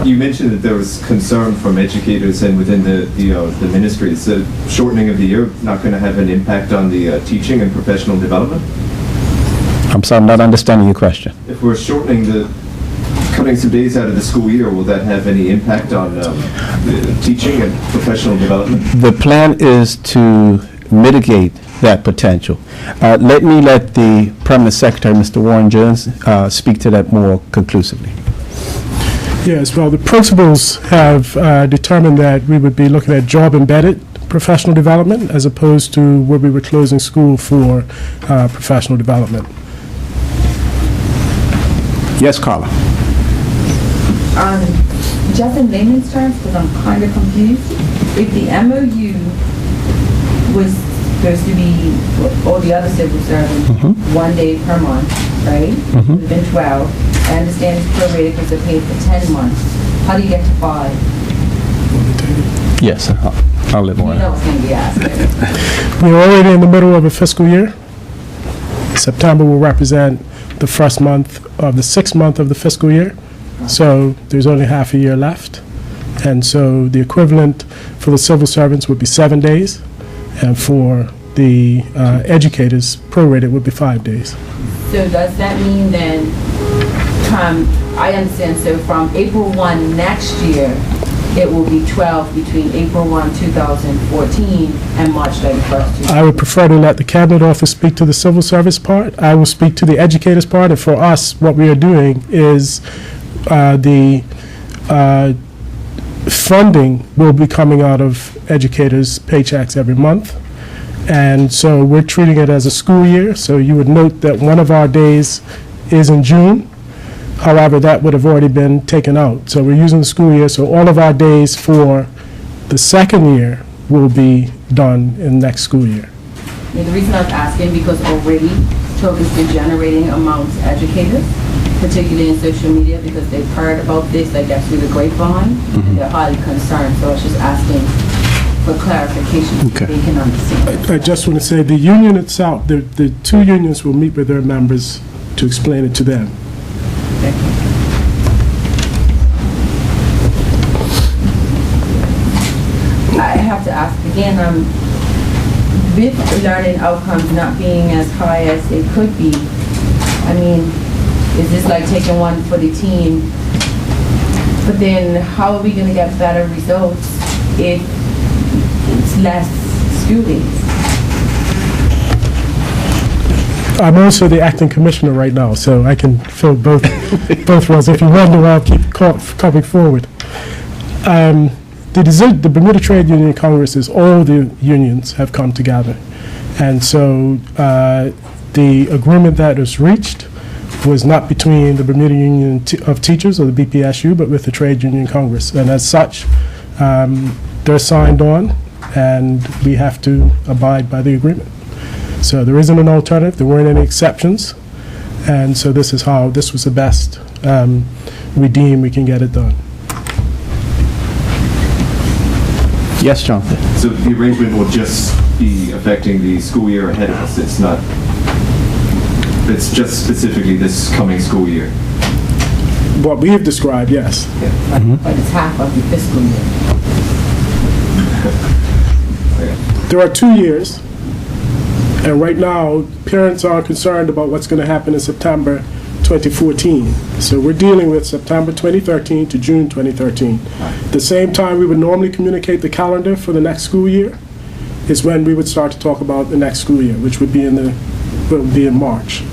You mentioned that there was concern from educators and within the ministry. Is the shortening of the year not going to have an impact on the teaching and professional development? I'm sorry, I'm not understanding your question. If we're cutting some days out of the school year, will that have any impact on the teaching and professional development? The plan is to mitigate that potential. Let the Permanent Secretary, Mr. Warren Jones, speak to that more conclusively. Yes, well, the principals have determined that we would be looking at job-embedded professional development as opposed to where we were closing school for professional development. Yes, Carla. Just in layman's terms, because I'm kind of confused, if the MOU was supposed to be for all the other civil servants, 1 day per month, right? It would have been 12. I understand it's prorated because they're paid for 10 months. How do you get to 5? Yes, I'll let You Warren. know it's going to be asked. We're already in the middle of a fiscal year. September will represent the first month of the 6th month of the fiscal year. So there's only half a year left. And so the equivalent for the civil servants would be 7 days. And for the educators, prorated would be 5 days. So does that mean then, I understand, so from April 1 next year, it will be 12 between April 1, 2014 and March 31st. I would prefer to let the Cabinet Office speak to the civil service part. I will speak to the educators part. And for us, what we are doing is the funding will be coming out of educators' paychecks every month. And so we're treating it as a school year. So you would note that one of our days is in June. However, that would have already been taken out. So we're using the school year. So all of our days for the second year will be done in next school year. The reason I was asking, because already TOG has been generating amounts of educators, particularly in social media, because they've heard about this, I guess, through the grapevine, and they're highly concerned. So I was just asking for clarification so they can understand. I just want to say the union itself, the two unions will meet with their members to explain it to them. Thank you. I have to ask again, with learning outcomes not being as high as they could be, I mean, is this like taking one for the team? But then how are we going to get better results if it's less students? I'm also the acting commissioner right now, so I can fill both roles. If you wonder, I'll keep coming forward. The Bermuda Trade Union Congress is all the unions have come together. And so the agreement that was reached was not between the Bermuda Union of Teachers or the BPSU, but with the Trade Union Congress. And as such, they're signed on, and we have to abide by the agreement. So there isn't an alternative. There weren't any exceptions. And so this was the best we deem we can get it done. Yes, Jonathan. So the arrangement will just be affecting the school year ahead of us. It's just specifically this coming school year. What we have described, yes. But it's half of the fiscal year. There are 2 years, and right now, parents are concerned about what's going to happen in September 2014. So we're dealing with September 2013 to June 2013. The same time we would normally communicate the calendar for the next school year is when we would start to talk about the next school year, which would be in March.